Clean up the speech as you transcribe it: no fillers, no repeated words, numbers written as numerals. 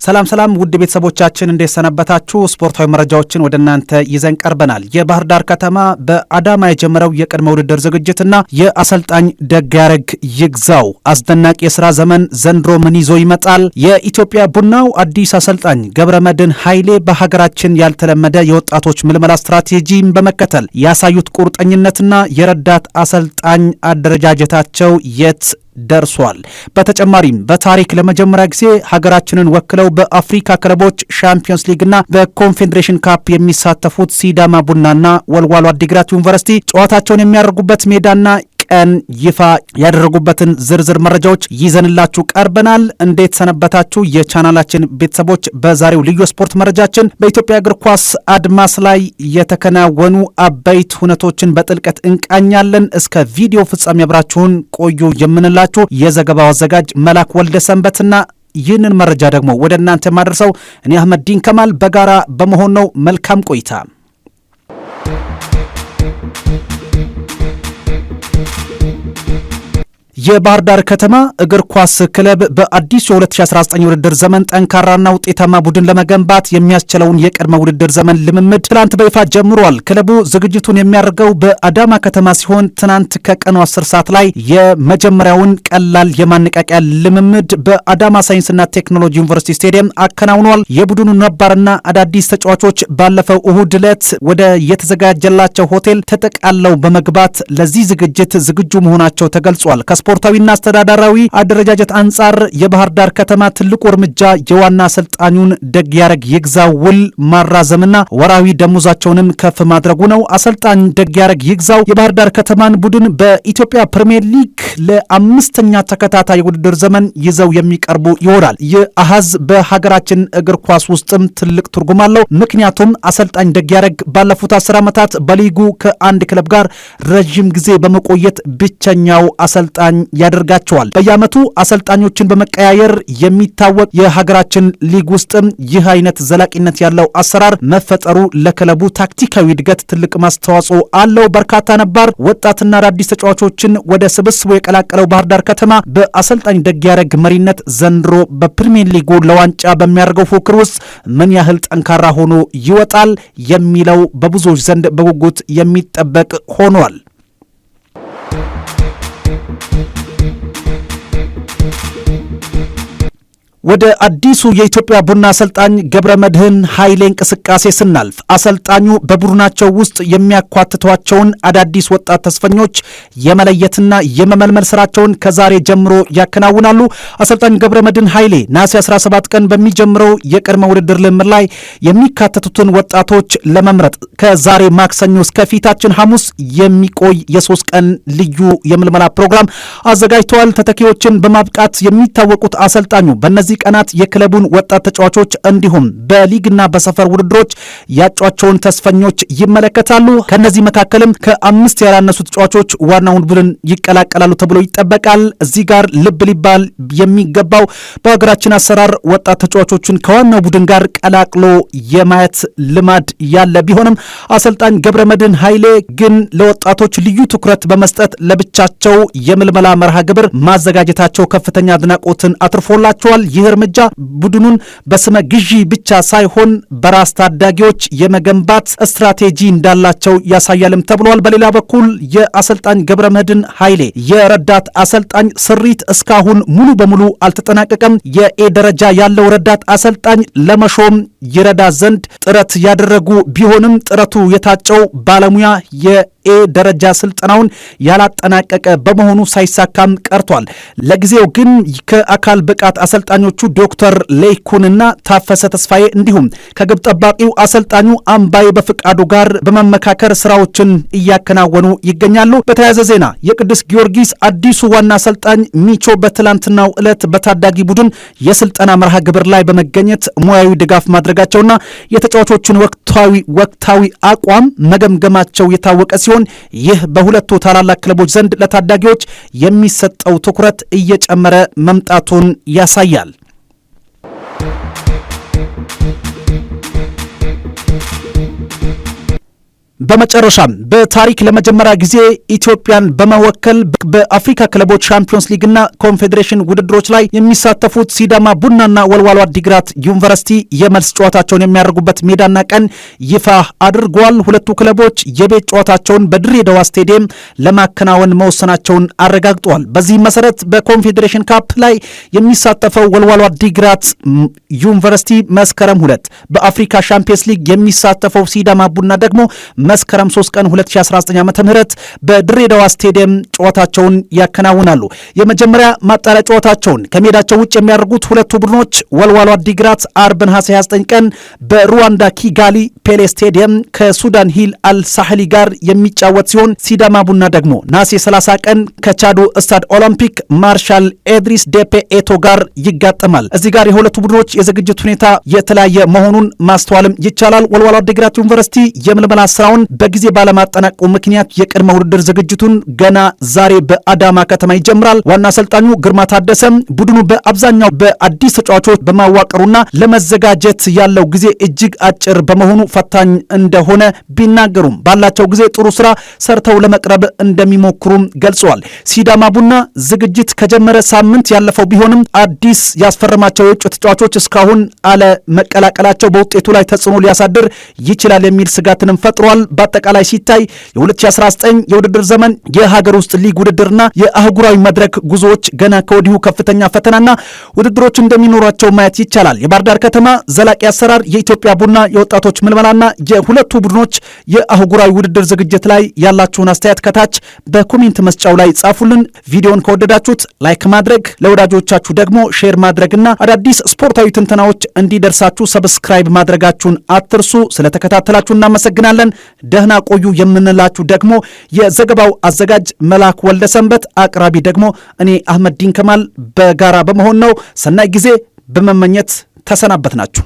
ሰላም ውድ ቤተሰቦቻችን እንዴት ሰነበታችሁ? ስፖርታዊ መረጃዎችን ወደናንተ ይዘን ቀርበናል። የባህር ዳር ከተማ በአዳማ የጀመረው የቅድመ ውድድር ዝግጅትና የአሰልጣኝ ደጋረግ ይግዛው አስደናቂ የሥራ ዘመን ዘንድሮ ምን ይዞ ይመጣል? የኢትዮጵያ ቡናው አዲስ አሰልጣኝ ገብረመድህን ኃይሌ በሀገራችን ያልተለመደ የወጣቶች ምልመላ ስትራቴጂን በመከተል ያሳዩት ቁርጠኝነትና የረዳት አሰልጣኝ አደረጃጀታቸው የት ደርሷል? በተጨማሪም በታሪክ ለመጀመሪያ ጊዜ ሀገራችንን ወክለው በአፍሪካ ክለቦች ሻምፒዮንስ ሊግና በኮንፌዴሬሽን ካፕ የሚሳተፉት ሲዳማ ቡናና ወልዋሎ አዲግራት ዩኒቨርሲቲ ጨዋታቸውን የሚያደርጉበት ሜዳና ቀን ይፋ ያደረጉበትን ዝርዝር መረጃዎች ይዘንላችሁ ቀርበናል። እንዴት ሰነበታችሁ የቻናላችን ቤተሰቦች? በዛሬው ልዩ ስፖርት መረጃችን በኢትዮጵያ እግር ኳስ አድማስ ላይ የተከናወኑ አበይት ሁነቶችን በጥልቀት እንቃኛለን። እስከ ቪዲዮ ፍጻሜ አብራችሁን ቆዩ የምንላችሁ የዘገባው አዘጋጅ መላክ ወልደ ሰንበትና ይህንን መረጃ ደግሞ ወደ እናንተ ማድረሰው እኔ አህመድ ዲን ከማል በጋራ በመሆን ነው። መልካም ቆይታ። የባህር ዳር ከተማ እግር ኳስ ክለብ በአዲስ የ2019 ውድድር ዘመን ጠንካራና ውጤታማ ቡድን ለመገንባት የሚያስችለውን የቅድመ ውድድር ዘመን ልምምድ ትናንት በይፋ ጀምሯል። ክለቡ ዝግጅቱን የሚያደርገው በአዳማ ከተማ ሲሆን ትናንት ከቀኑ 10 ሰዓት ላይ የመጀመሪያውን ቀላል የማነቃቂያ ልምምድ በአዳማ ሳይንስና ቴክኖሎጂ ዩኒቨርሲቲ ስቴዲየም አከናውኗል። የቡድኑ ነባርና አዳዲስ ተጫዋቾች ባለፈው እሁድ ዕለት ወደ የተዘጋጀላቸው ሆቴል ተጠቃለው በመግባት ለዚህ ዝግጅት ዝግጁ መሆናቸው ተገልጿል። ስፖርታዊና አስተዳደራዊ አደረጃጀት አንጻር የባህር ዳር ከተማ ትልቁ እርምጃ የዋና አሰልጣኙን ደጋረግ ይግዛው ውል ማራዘምና ወራዊ ደሞዛቸውንም ከፍ ማድረጉ ነው። አሰልጣኝ ደጋረግ ይግዛው የባህር ዳር ከተማን ቡድን በኢትዮጵያ ፕሪሚየር ሊግ ለአምስተኛ ተከታታይ ውድድር ዘመን ይዘው የሚቀርቡ ይሆናል። ይህ አሃዝ በሀገራችን እግር ኳስ ውስጥም ትልቅ ትርጉም አለው። ምክንያቱም አሰልጣኝ ደጋረግ ባለፉት 10 ዓመታት በሊጉ ከአንድ ክለብ ጋር ረዥም ጊዜ በመቆየት ብቸኛው አሰልጣኝ ያደርጋቸዋል። በየዓመቱ አሰልጣኞችን በመቀያየር የሚታወቅ የሀገራችን ሊግ ውስጥም ይህ አይነት ዘላቂነት ያለው አሰራር መፈጠሩ ለክለቡ ታክቲካዊ እድገት ትልቅ ማስተዋጽኦ አለው። በርካታ ነባር ወጣትና አዳዲስ ተጫዋቾችን ወደ ስብስቡ የቀላቀለው ባህር ዳር ከተማ በአሰልጣኝ ደጋረግ መሪነት ዘንድሮ በፕሪሚየር ሊጉ ለዋንጫ በሚያደርገው ፉክክር ውስጥ ምን ያህል ጠንካራ ሆኖ ይወጣል የሚለው በብዙዎች ዘንድ በጉጉት የሚጠበቅ ሆኗል። ወደ አዲሱ የኢትዮጵያ ቡና አሰልጣኝ ገብረመድህን ኃይሌ እንቅስቃሴ ስናልፍ አሰልጣኙ በቡድናቸው ውስጥ የሚያኳትቷቸውን አዳዲስ ወጣት ተስፈኞች የመለየትና የመመልመል ስራቸውን ከዛሬ ጀምሮ ያከናውናሉ። አሰልጣኝ ገብረመድህን ኃይሌ ነሐሴ 17 ቀን በሚጀምረው የቅድመ ውድድር ልምምድ ላይ የሚካተቱትን ወጣቶች ለመምረጥ ከዛሬ ማክሰኞ እስከ ፊታችን ሐሙስ የሚቆይ የ3 ቀን ልዩ የምልመላ ፕሮግራም አዘጋጅተዋል። ተተኪዎችን በማብቃት የሚታወቁት አሰልጣኙ በእነዚህ ቀናት የክለቡን ወጣት ተጫዋቾች እንዲሁም በሊግና በሰፈር ውድድሮች ያጯቸውን ተስፈኞች ይመለከታሉ። ከነዚህ መካከልም ከ5 ያላነሱ ተጫዋቾች ዋናውን ቡድን ይቀላቀላሉ ተብሎ ይጠበቃል። እዚህ ጋር ልብ ሊባል የሚገባው በሀገራችን አሰራር ወጣት ተጫዋቾችን ከዋናው ቡድን ጋር ቀላቅሎ የማየት ልማድ ያለ ቢሆንም አሰልጣኝ ገብረመድህን ኃይሌ ግን ለወጣቶች ልዩ ትኩረት በመስጠት ለብቻቸው የምልመላ መርሃ ግብር ማዘጋጀታቸው ከፍተኛ አድናቆትን አትርፎላቸዋል። ይህ እርምጃ ቡድኑን በስመ ግዢ ብቻ ሳይሆን በራስ ታዳጊዎች የመገንባት ስትራቴጂ እንዳላቸው ያሳያልም ተብሏል። በሌላ በኩል የአሰልጣኝ ገብረመድህን ኃይሌ የረዳት አሰልጣኝ ስሪት እስካሁን ሙሉ በሙሉ አልተጠናቀቀም። የኤ ደረጃ ያለው ረዳት አሰልጣኝ ለመሾም ይረዳ ዘንድ ጥረት ያደረጉ ቢሆንም ጥረቱ የታጨው ባለሙያ የኤ ደረጃ ስልጠናውን ያላጠናቀቀ በመሆኑ ሳይሳካም ቀርቷል። ለጊዜው ግን ከአካል ብቃት አሰልጣኞቹ ዶክተር ሌይኩንና ታፈሰ ተስፋዬ እንዲሁም ከግብ ጠባቂው አሰልጣኙ አምባይ በፍቃዱ ጋር በመመካከር ስራዎችን እያከናወኑ ይገኛሉ። በተያያዘ ዜና የቅዱስ ጊዮርጊስ አዲሱ ዋና አሰልጣኝ ሚቾ በትላንትናው ዕለት በታዳጊ ቡድን የስልጠና መርሃ ግብር ላይ በመገኘት ሙያዊ ድጋፍ ማድረጋቸውና የተጫዋቾችን ወቅታዊ አቋም መገምገማቸው የታወቀ ሲሆን ይህ በሁለቱ ታላላቅ ክለቦች ዘንድ ለታዳጊዎች የሚሰጠው ትኩረት እየጨመረ መምጣቱን ያሳያል። በመጨረሻም በታሪክ ለመጀመሪያ ጊዜ ኢትዮጵያን በመወከል በአፍሪካ ክለቦች ሻምፒዮንስ ሊግና ኮንፌዴሬሽን ውድድሮች ላይ የሚሳተፉት ሲዳማ ቡናና ወልዋሎ አዲግራት ዩኒቨርሲቲ የመልስ ጨዋታቸውን የሚያደርጉበት ሜዳና ቀን ይፋ አድርጓል። ሁለቱ ክለቦች የቤት ጨዋታቸውን በድሬዳዋ ስቴዲየም ለማከናወን መወሰናቸውን አረጋግጠዋል። በዚህ መሰረት በኮንፌዴሬሽን ካፕ ላይ የሚሳተፈው ወልዋሎ አዲግራት ዩኒቨርሲቲ መስከረም 2፣ በአፍሪካ ሻምፒዮንስ ሊግ የሚሳተፈው ሲዳማ ቡና ደግሞ መስከረም 3 ቀን 2019 ዓ.ም በድሬዳዋ ስቴዲየም ጨዋታቸውን ያከናውናሉ። የመጀመሪያ ማጣሪያ ጨዋታቸውን ከሜዳቸው ውጭ የሚያደርጉት ሁለቱ ቡድኖች ወልዋሎ አዲግራት አርብ ነሐሴ 29 ቀን በሩዋንዳ ኪጋሊ ፔሌ ስቴዲየም ከሱዳን ሂል አልሳህሊ ጋር የሚጫወት ሲሆን ሲዳማ ቡና ደግሞ ነሐሴ 30 ቀን ከቻዱ ስታድ ኦሎምፒክ ማርሻል ኤድሪስ ዴፔ ኤቶ ጋር ይጋጠማል። እዚህ ጋር የሁለቱ ቡድኖች የዝግጅት ሁኔታ የተለያየ መሆኑን ማስተዋልም ይቻላል። ወልዋሎ አዲግራት ዩኒቨርሲቲ የምልመላ ስራውን በጊዜ ባለማጠናቀቁ ምክንያት የቅድመ ውድድር ዝግጅቱን ገና ዛሬ በአዳማ ከተማ ይጀምራል። ዋና አሰልጣኙ ግርማ ታደሰም ቡድኑ በአብዛኛው በአዲስ ተጫዋቾች በማዋቀሩና ለመዘጋጀት ያለው ጊዜ እጅግ አጭር በመሆኑ ፈታኝ እንደሆነ ቢናገሩም ባላቸው ጊዜ ጥሩ ስራ ሰርተው ለመቅረብ እንደሚሞክሩም ገልጸዋል። ሲዳማ ቡና ዝግጅት ከጀመረ ሳምንት ያለፈው ቢሆንም አዲስ ያስፈረማቸው የውጭ ተጫዋቾች እስካሁን አለመቀላቀላቸው በውጤቱ ላይ ተጽዕኖ ሊያሳድር ይችላል የሚል ስጋትንም ፈጥሯል። በአጠቃላይ ሲታይ የ2019 የውድድር ዘመን የሀገር ውስጥ ሊግ ውድድርና የአህጉራዊ መድረክ ጉዞዎች ገና ከወዲሁ ከፍተኛ ፈተናና ውድድሮች እንደሚኖሯቸው ማየት ይቻላል። የባህር ዳር ከተማ ዘላቂ አሰራር፣ የኢትዮጵያ ቡና የወጣቶች ምልመላና የሁለቱ ቡድኖች የአህጉራዊ ውድድር ዝግጅት ላይ ያላችሁን አስተያየት ከታች በኮሜንት መስጫው ላይ ጻፉልን። ቪዲዮን ከወደዳችሁት ላይክ ማድረግ፣ ለወዳጆቻችሁ ደግሞ ሼር ማድረግና አዳዲስ ስፖርታዊ ትንተናዎች እንዲደርሳችሁ ሰብስክራይብ ማድረጋችሁን አትርሱ። ስለተከታተላችሁ እናመሰግናለን። ደህና ቆዩ የምንላችሁ ደግሞ የዘገባው አዘጋጅ መላክ ወልደሰንበት፣ አቅራቢ ደግሞ እኔ አህመድ ዲን ከማል በጋራ በመሆን ነው። ሰናይ ጊዜ በመመኘት ተሰናበትናችሁ።